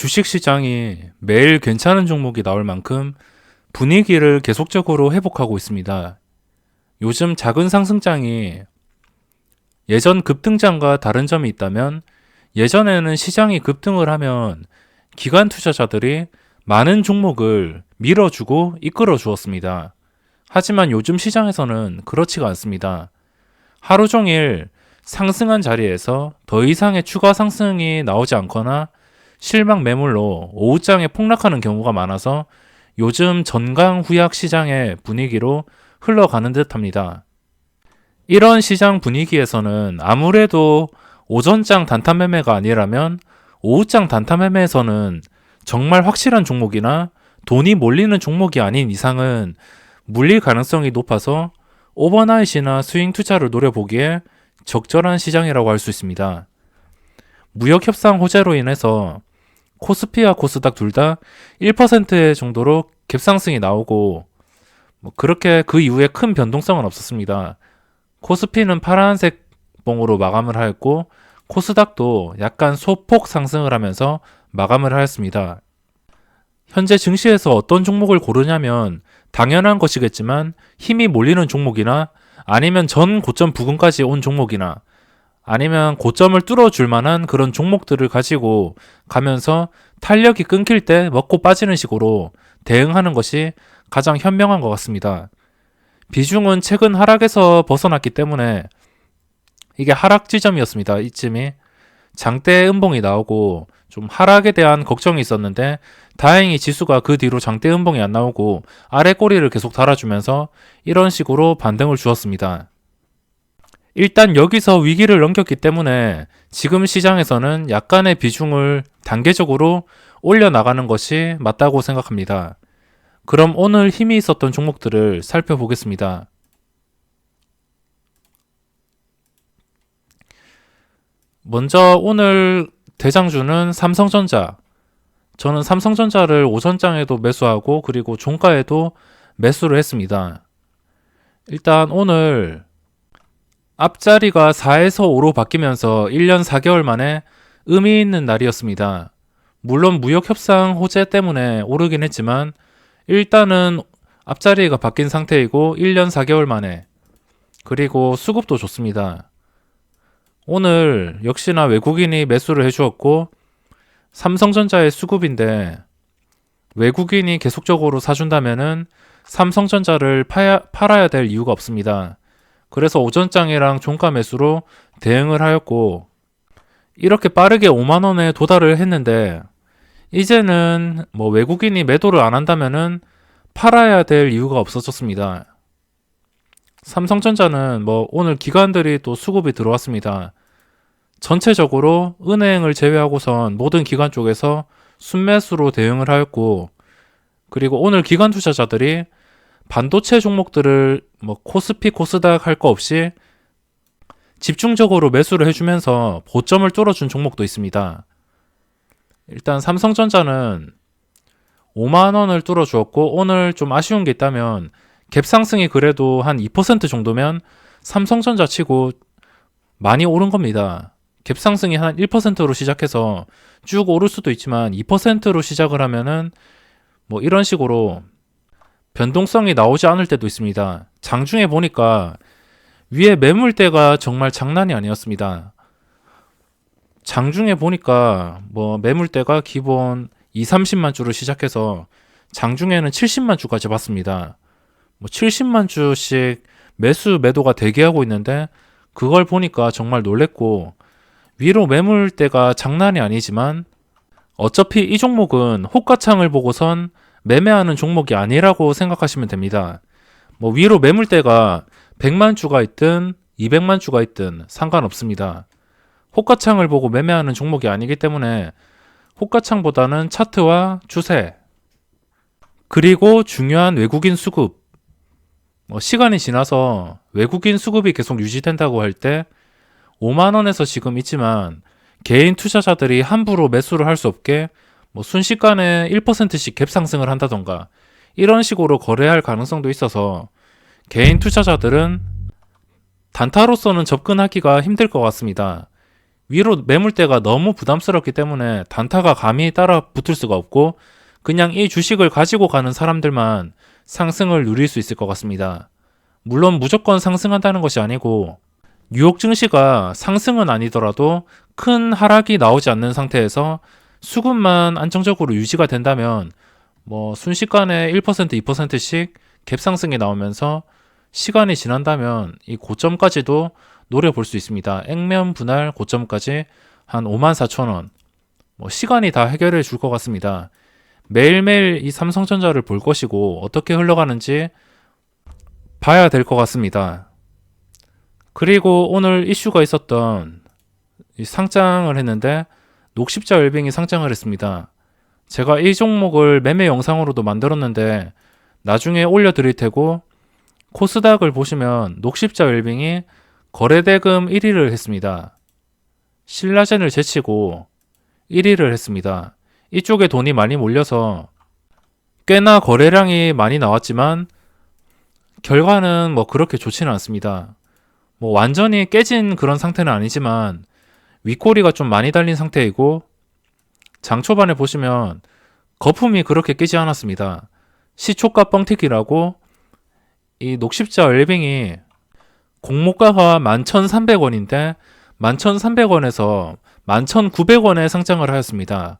주식시장이 매일 괜찮은 종목이 나올 만큼 분위기를 계속적으로 회복하고 있습니다. 요즘 작은 상승장이 예전 급등장과 다른 점이 있다면, 예전에는 시장이 급등을 하면 기관 투자자들이 많은 종목을 밀어주고 이끌어 주었습니다. 하지만 요즘 시장에서는 그렇지가 않습니다. 하루 종일 상승한 자리에서 더 이상의 추가 상승이 나오지 않거나 실망 매물로 오후장에 폭락하는 경우가 많아서 요즘 전강후약 시장의 분위기로 흘러가는 듯합니다. 이런 시장 분위기에서는 아무래도 오전장 단타 매매가 아니라면 오후장 단타 매매에서는 정말 확실한 종목이나 돈이 몰리는 종목이 아닌 이상은 물릴 가능성이 높아서 오버나잇이나 스윙 투자를 노려보기에 적절한 시장이라고 할 수 있습니다. 무역협상 호재로 인해서 코스피와 코스닥 둘 다 1% 정도로 갭상승이 나오고 그렇게 그 이후에 큰 변동성은 없었습니다. 코스피는 파란색 봉으로 마감을 하였고 코스닥도 약간 소폭 상승을 하면서 마감을 하였습니다. 현재 증시에서 어떤 종목을 고르냐면 당연한 것이겠지만 힘이 몰리는 종목이나 아니면 전 고점 부근까지 온 종목이나 아니면 고점을 뚫어줄 만한 그런 종목들을 가지고 가면서 탄력이 끊길 때 먹고 빠지는 식으로 대응하는 것이 가장 현명한 것 같습니다. 비중은 최근 하락에서 벗어났기 때문에 이게 하락 지점이었습니다. 이쯤이 장대 음봉이 나오고 좀 하락에 대한 걱정이 있었는데 다행히 지수가 그 뒤로 장대 음봉이 안 나오고 아래 꼬리를 계속 달아주면서 이런 식으로 반등을 주었습니다. 일단 여기서 위기를 넘겼기 때문에 지금 시장에서는 약간의 비중을 단계적으로 올려나가는 것이 맞다고 생각합니다. 그럼 오늘 힘이 있었던 종목들을 살펴보겠습니다. 먼저 오늘 대장주는 삼성전자. 저는 삼성전자를 오전장에도 매수하고 그리고 종가에도 매수를 했습니다. 일단 오늘 앞자리가 4에서 5로 바뀌면서 1년 4개월 만에 의미 있는 날이었습니다. 물론 무역협상 호재 때문에 오르긴 했지만 일단은 앞자리가 바뀐 상태이고 1년 4개월 만에 그리고 수급도 좋습니다. 오늘 역시나 외국인이 매수를 해주었고 삼성전자의 수급인데 외국인이 계속적으로 사준다면은 삼성전자를 팔아야 될 이유가 없습니다. 그래서 오전장이랑 종가 매수로 대응을 하였고 이렇게 빠르게 5만원에 도달을 했는데 이제는 외국인이 매도를 안 한다면은 팔아야 될 이유가 없어졌습니다. 삼성전자는 오늘 기관들이 또 수급이 들어왔습니다. 전체적으로 은행을 제외하고선 모든 기관 쪽에서 순매수로 대응을 하였고 그리고 오늘 기관 투자자들이 반도체 종목들을 코스피, 코스닥 할 거 없이 집중적으로 매수를 해주면서 고점을 뚫어준 종목도 있습니다. 일단 삼성전자는 5만원을 뚫어주었고 오늘 좀 아쉬운 게 있다면 갭상승이 그래도 한 2% 정도면 삼성전자 치고 많이 오른 겁니다. 갭상승이 한 1%로 시작해서 쭉 오를 수도 있지만 2%로 시작을 하면은 이런 식으로 변동성이 나오지 않을 때도 있습니다. 장중에 보니까 위에 매물대가 정말 장난이 아니었습니다. 장중에 보니까 매물대가 기본 2-30만 주로 시작해서 장중에는 70만 주까지 봤습니다. 70만 주씩 매도가 대기하고 있는데 그걸 보니까 정말 놀랬고 위로 매물대가 장난이 아니지만 어차피 이 종목은 호가창을 보고선 매매하는 종목이 아니라고 생각하시면 됩니다. 위로 매물대가 100만 주가 있든 200만 주가 있든 상관없습니다. 호가창을 보고 매매하는 종목이 아니기 때문에 호가창보다는 차트와 추세 그리고 중요한 외국인 수급 시간이 지나서 외국인 수급이 계속 유지된다고 할 때 5만원에서 지금 있지만 개인 투자자들이 함부로 매수를 할 수 없게 순식간에 1%씩 갭 상승을 한다던가 이런 식으로 거래할 가능성도 있어서 개인 투자자들은 단타로서는 접근하기가 힘들 것 같습니다. 위로 매물대가 너무 부담스럽기 때문에 단타가 감히 따라 붙을 수가 없고 그냥 이 주식을 가지고 가는 사람들만 상승을 누릴 수 있을 것 같습니다. 물론 무조건 상승한다는 것이 아니고 뉴욕 증시가 상승은 아니더라도 큰 하락이 나오지 않는 상태에서 수급만 안정적으로 유지가 된다면 뭐 순식간에 1%, 2%씩 갭상승이 나오면서 시간이 지난다면 이 고점까지도 노려볼 수 있습니다. 액면 분할 고점까지 한 54,000원. 뭐 시간이 다 해결해 줄 것 같습니다. 매일매일 이 삼성전자를 볼 것이고 어떻게 흘러가는지 봐야 될 것 같습니다. 그리고 오늘 이슈가 있었던 상장을 했는데 녹십자 웰빙이 상장을 했습니다. 제가 이 종목을 매매 영상으로도 만들었는데 나중에 올려드릴 테고 코스닥을 보시면 녹십자 웰빙이 거래대금 1위를 했습니다. 신라젠을 제치고 1위를 했습니다. 이쪽에 돈이 많이 몰려서 꽤나 거래량이 많이 나왔지만 결과는 뭐 그렇게 좋지는 않습니다. 뭐 완전히 깨진 그런 상태는 아니지만 윗꼬리가 좀 많이 달린 상태이고 장 초반에 보시면 거품이 그렇게 끼지 않았습니다. 시초가 뻥튀기라고 이 녹십자 웰빙이 공모가가 11,300원인데 11,300원에서 11,900원에 상장을 하였습니다.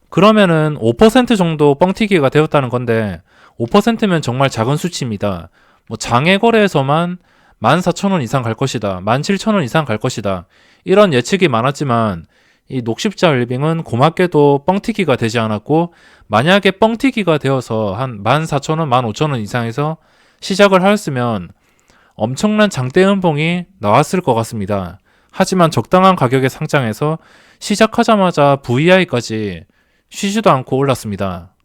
그러면은 5% 정도 뻥튀기가 되었다는 건데 5%면 정말 작은 수치입니다. 뭐 장외 거래에서만 14,000원 이상 갈 것이다. 17,000원 이상 갈 것이다. 이런 예측이 많았지만 이 녹십자 웰빙은 고맙게도 뻥튀기가 되지 않았고 만약에 뻥튀기가 되어서 한 14,000원, 15,000원 이상에서 시작을 하였으면 엄청난 장대 음봉이 나왔을 것 같습니다. 하지만 적당한 가격에 상장해서 시작하자마자 VI까지 쉬지도 않고 올랐습니다.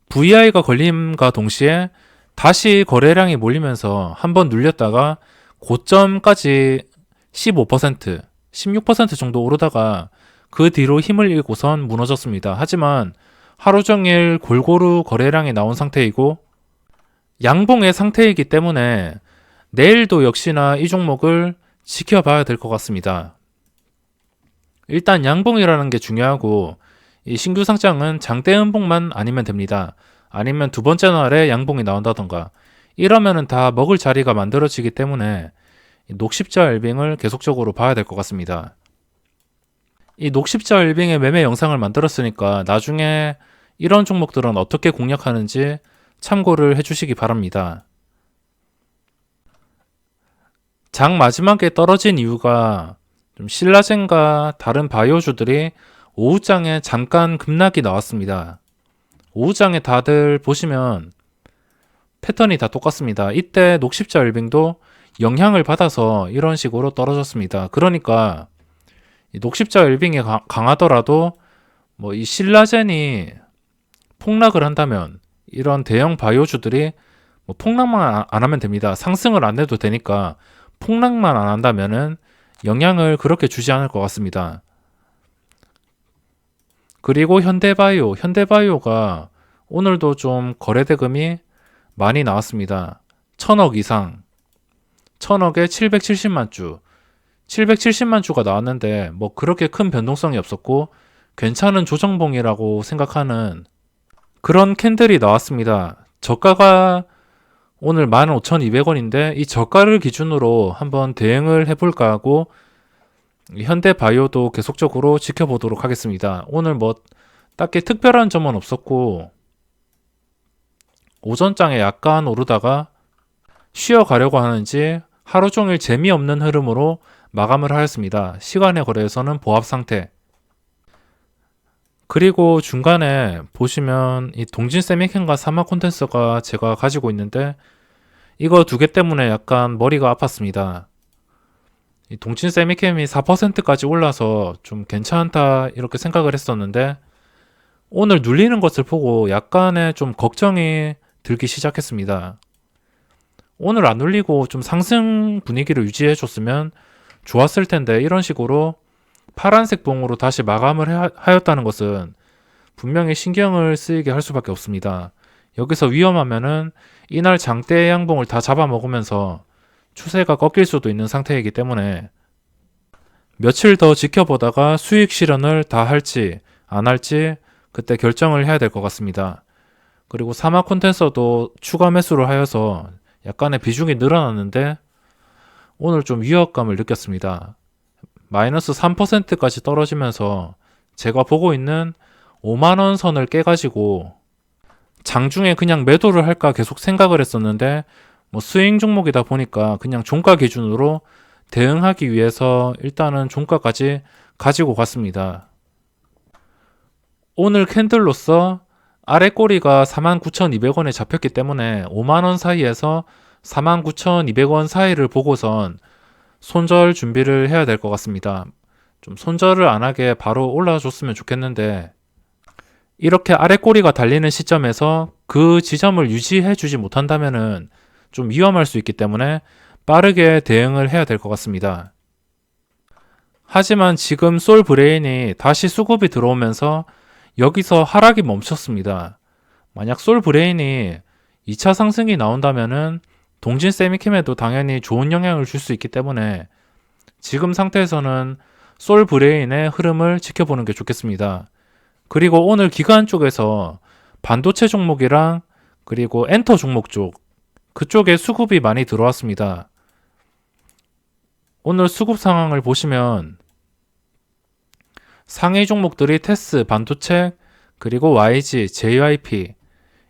VI가 걸림과 동시에 다시 거래량이 몰리면서 한번 눌렸다가 고점까지 15%, 16% 정도 오르다가 그 뒤로 힘을 잃고선 무너졌습니다. 하지만 하루 종일 골고루 거래량이 나온 상태이고 양봉의 상태이기 때문에 내일도 역시나 이 종목을 지켜봐야 될 것 같습니다. 일단 양봉이라는 게 중요하고 이 신규 상장은 장대 음봉만 아니면 됩니다. 아니면 두 번째 날에 양봉이 나온다던가 이러면은 다 먹을 자리가 만들어지기 때문에 녹십자 웰빙을 계속적으로 봐야 될 것 같습니다. 이 녹십자 웰빙의 매매 영상을 만들었으니까 나중에 이런 종목들은 어떻게 공략하는지 참고를 해주시기 바랍니다. 장 마지막에 떨어진 이유가 좀 신라젠과 다른 바이오주들이 오후장에 잠깐 급락이 나왔습니다. 오후장에 다들 보시면 패턴이 다 똑같습니다. 이때 녹십자 웰빙도 영향을 받아서 이런 식으로 떨어졌습니다. 그러니까 이 녹십자 웰빙이 강하더라도 뭐 이 신라젠이 폭락을 한다면 이런 대형 바이오주들이 뭐 폭락만 안 하면 됩니다. 상승을 안 해도 되니까 폭락만 안 한다면은 영향을 그렇게 주지 않을 것 같습니다. 그리고 현대바이오가 오늘도 좀 거래대금이 많이 나왔습니다. 1,000억 이상, 1,000억에 770만 주, 770만 주가 나왔는데 뭐 그렇게 큰 변동성이 없었고 괜찮은 조정봉이라고 생각하는 그런 캔들이 나왔습니다. 저가가 오늘 15,200원인데 이 저가를 기준으로 한번 대응을 해볼까 하고 현대바이오도 계속적으로 지켜보도록 하겠습니다. 오늘 뭐 딱히 특별한 점은 없었고 오전장에 약간 오르다가 쉬어가려고 하는지 하루 종일 재미없는 흐름으로 마감을 하였습니다. 시간의 거래에서는 보합 상태. 그리고 중간에 보시면 이 동진 세미캔과 사마 콘텐츠가 제가 가지고 있는데 이거 두 개 때문에 약간 머리가 아팠습니다. 이 동진 세미캠이 4%까지 올라서 좀 괜찮다 이렇게 생각을 했었는데 오늘 눌리는 것을 보고 약간의 좀 걱정이 들기 시작했습니다. 오늘 안 눌리고 좀 상승 분위기를 유지해 줬으면 좋았을 텐데 이런 식으로 파란색 봉으로 다시 마감을 하였다는 것은 분명히 신경을 쓰이게 할 수밖에 없습니다. 여기서 위험하면은 이날 장대 양봉을 다 잡아먹으면서 추세가 꺾일 수도 있는 상태이기 때문에 며칠 더 지켜보다가 수익 실현을 다 할지 안 할지 그때 결정을 해야 될 것 같습니다. 그리고 사마 콘텐서도 추가 매수를 하여서 약간의 비중이 늘어났는데 오늘 좀 위협감을 느꼈습니다. 마이너스 3%까지 떨어지면서 제가 보고 있는 5만원 선을 깨가지고 장중에 그냥 매도를 할까 계속 생각을 했었는데 뭐 스윙 종목이다 보니까 그냥 종가 기준으로 대응하기 위해서 일단은 종가까지 가지고 갔습니다. 오늘 캔들로서 아래 꼬리가 49,200원에 잡혔기 때문에 5만원 사이에서 49,200원 사이를 보고선 손절 준비를 해야 될 것 같습니다. 좀 손절을 안 하게 바로 올라줬으면 좋겠는데 이렇게 아래 꼬리가 달리는 시점에서 그 지점을 유지해 주지 못한다면은 좀 위험할 수 있기 때문에 빠르게 대응을 해야 될 것 같습니다. 하지만 지금 솔브레인이 다시 수급이 들어오면서 여기서 하락이 멈췄습니다. 만약 솔브레인이 2차 상승이 나온다면은 동진 세미캠에도 당연히 좋은 영향을 줄 수 있기 때문에 지금 상태에서는 솔브레인의 흐름을 지켜보는 게 좋겠습니다. 그리고 오늘 기관 쪽에서 반도체 종목이랑 그리고 엔터 종목 쪽 그쪽에 수급이 많이 들어왔습니다. 오늘 수급 상황을 보시면 상위 종목들이 테스, 반도체, 그리고 YG, JYP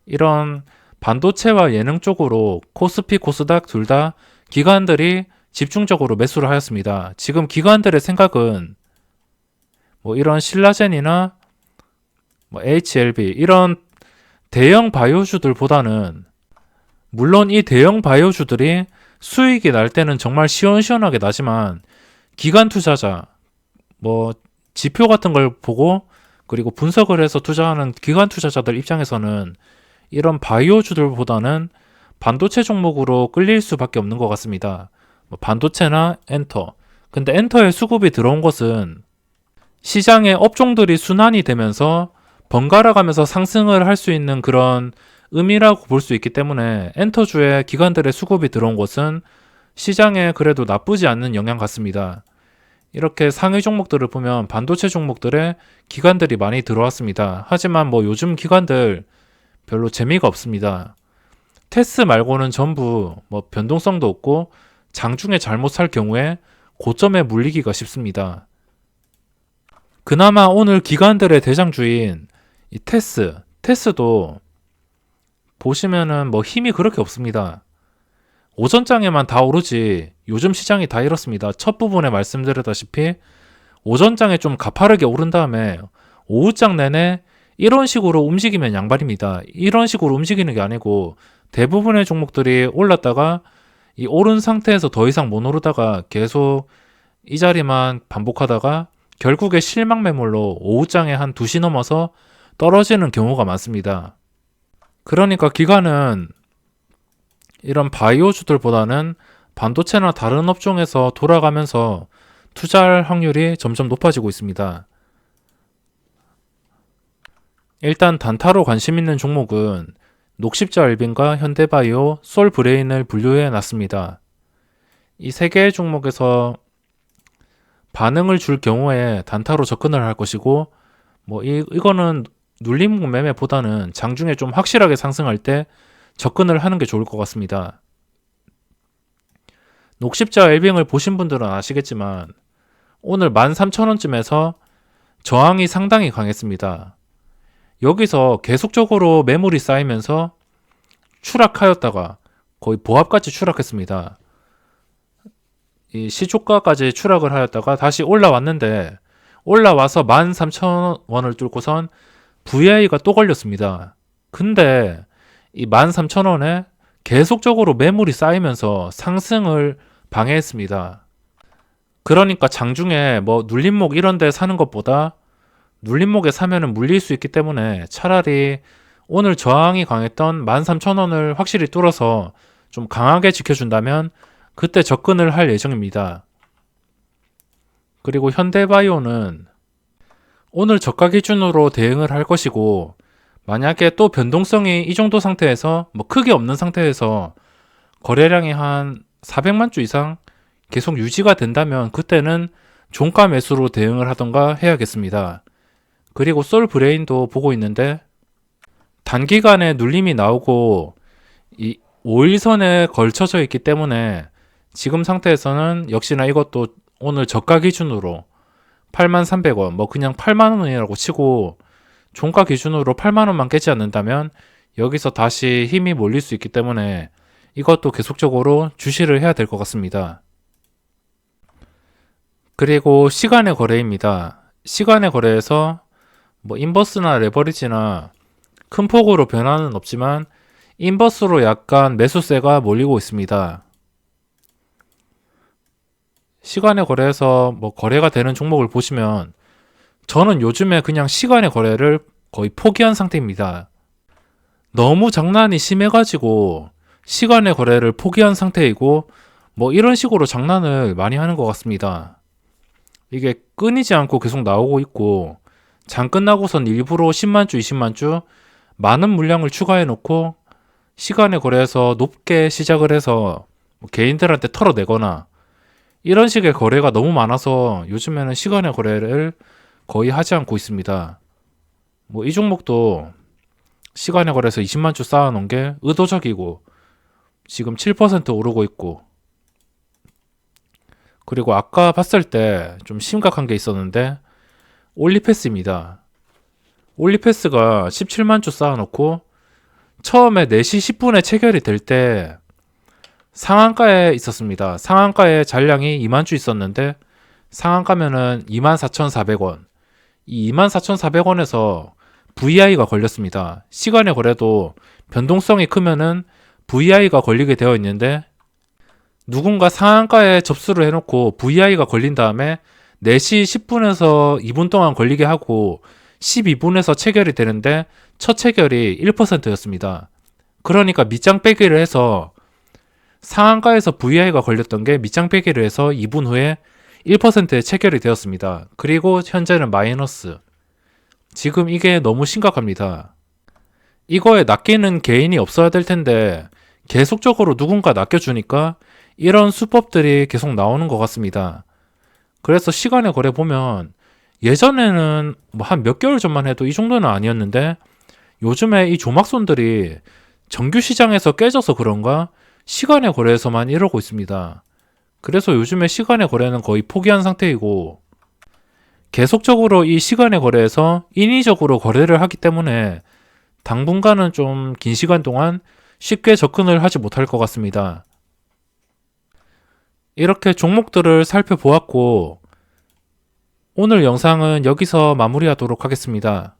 이런 반도체와 예능 쪽으로 코스피, 코스닥 둘 다 기관들이 집중적으로 매수를 하였습니다. 지금 기관들의 생각은 뭐 이런 신라젠이나 뭐 HLB 이런 대형 바이오주들보다는 물론 이 대형 바이오주들이 수익이 날 때는 정말 시원시원하게 나지만 기관 투자자 뭐 지표 같은 걸 보고 그리고 분석을 해서 투자하는 기관 투자자들 입장에서는 이런 바이오주들보다는 반도체 종목으로 끌릴 수밖에 없는 것 같습니다. 뭐 반도체나 엔터. 근데 엔터에 수급이 들어온 것은 시장의 업종들이 순환이 되면서 번갈아 가면서 상승을 할 수 있는 그런 의미라고 볼 수 있기 때문에 엔터주에 기관들의 수급이 들어온 것은 시장에 그래도 나쁘지 않는 영향 같습니다. 이렇게 상위 종목들을 보면 반도체 종목들에 기관들이 많이 들어왔습니다. 하지만 뭐 요즘 기관들 별로 재미가 없습니다. 테스 말고는 전부 뭐 변동성도 없고 장중에 잘못 살 경우에 고점에 물리기가 쉽습니다. 그나마 오늘 기관들의 대장주인 이 테스도 보시면은 뭐 힘이 그렇게 없습니다. 오전장에만 다 오르지 요즘 시장이 다 이렇습니다. 첫 부분에 말씀드렸다시피 오전장에 좀 가파르게 오른 다음에 오후장 내내 이런 식으로 움직이면 양발입니다. 이런 식으로 움직이는 게 아니고 대부분의 종목들이 올랐다가 이 오른 상태에서 더 이상 못 오르다가 계속 이 자리만 반복하다가 결국에 실망 매물로 오후장에 한 2시 넘어서 떨어지는 경우가 많습니다. 그러니까 기관은 이런 바이오주들보다는 반도체나 다른 업종에서 돌아가면서 투자할 확률이 점점 높아지고 있습니다. 일단 단타로 관심 있는 종목은 녹십자 알빈과 현대바이오, 솔브레인을 분류해 놨습니다. 이 세 개의 종목에서 반응을 줄 경우에 단타로 접근을 할 것이고 뭐 이거는 눌림목 매매보다는 장중에 좀 확실하게 상승할 때 접근을 하는 게 좋을 것 같습니다. 녹십자 엘빙을 보신 분들은 아시겠지만 오늘 13,000원쯤에서 저항이 상당히 강했습니다. 여기서 계속적으로 매물이 쌓이면서 추락하였다가 거의 보합까지 추락했습니다. 이 시초가까지 추락을 하였다가 다시 올라왔는데 올라와서 13,000원을 뚫고선 VI가 또 걸렸습니다. 근데 이 13,000원에 계속적으로 매물이 쌓이면서 상승을 방해했습니다. 그러니까 장중에 뭐 눌림목 이런 데 사는 것보다 눌림목에 사면은 물릴 수 있기 때문에 차라리 오늘 저항이 강했던 13,000원을 확실히 뚫어서 좀 강하게 지켜준다면 그때 접근을 할 예정입니다. 그리고 현대바이오는 오늘 저가 기준으로 대응을 할 것이고 만약에 또 변동성이 이 정도 상태에서 뭐 크게 없는 상태에서 거래량이 한 400만 주 이상 계속 유지가 된다면 그때는 종가 매수로 대응을 하던가 해야겠습니다. 그리고 솔브레인도 보고 있는데 단기간에 눌림이 나오고 이 5일선에 걸쳐져 있기 때문에 지금 상태에서는 역시나 이것도 오늘 저가 기준으로 83,300원, 뭐 그냥 8만원이라고 치고 종가 기준으로 8만원만 깨지 않는다면 여기서 다시 힘이 몰릴 수 있기 때문에 이것도 계속적으로 주시를 해야 될 것 같습니다. 그리고 시간의 거래입니다. 시간의 거래에서 뭐 인버스나 레버리지나 큰 폭으로 변화는 없지만 인버스로 약간 매수세가 몰리고 있습니다. 시간의 거래에서 뭐 거래가 되는 종목을 보시면 저는 요즘에 그냥 시간의 거래를 거의 포기한 상태입니다. 너무 장난이 심해가지고 시간의 거래를 포기한 상태이고 뭐 이런 식으로 장난을 많이 하는 것 같습니다. 이게 끊이지 않고 계속 나오고 있고 장 끝나고선 일부러 10만주, 20만주 많은 물량을 추가해 놓고 시간의 거래에서 높게 시작을 해서 뭐 개인들한테 털어내거나 이런 식의 거래가 너무 많아서 요즘에는 시간의 거래를 거의 하지 않고 있습니다. 뭐 이 종목도 시간의 거래에서 20만주 쌓아놓은 게 의도적이고 지금 7% 오르고 있고 그리고 아까 봤을 때 좀 심각한 게 있었는데 올리패스입니다. 올리패스가 17만주 쌓아놓고 처음에 4시 10분에 체결이 될 때 상한가에 있었습니다. 상한가에 잔량이 2만주 있었는데 상한가면은 24,400원. 이 24,400원에서 VI가 걸렸습니다. 시간의 거래도 변동성이 크면은 VI가 걸리게 되어 있는데 누군가 상한가에 접수를 해놓고 VI가 걸린 다음에 4시 10분에서 2분 동안 걸리게 하고 12분에서 체결이 되는데 첫 체결이 1%였습니다. 그러니까 밑장 빼기를 해서 상한가에서 VI가 걸렸던 게 밑장 빼기를 해서 2분 후에 1%의 체결이 되었습니다. 그리고 현재는 마이너스. 지금 이게 너무 심각합니다. 이거에 낚이는 개인이 없어야 될 텐데 계속적으로 누군가 낚여주니까 이런 수법들이 계속 나오는 것 같습니다. 그래서 시간의 거래 보면 예전에는 뭐 한 몇 개월 전만 해도 이 정도는 아니었는데 요즘에 이 조막손들이 정규 시장에서 깨져서 그런가 시간의 거래에서만 이러고 있습니다. 그래서 요즘에 시간의 거래는 거의 포기한 상태이고 계속적으로 이 시간의 거래에서 인위적으로 거래를 하기 때문에 당분간은 좀 긴 시간 동안 쉽게 접근을 하지 못할 것 같습니다. 이렇게 종목들을 살펴보았고 오늘 영상은 여기서 마무리하도록 하겠습니다.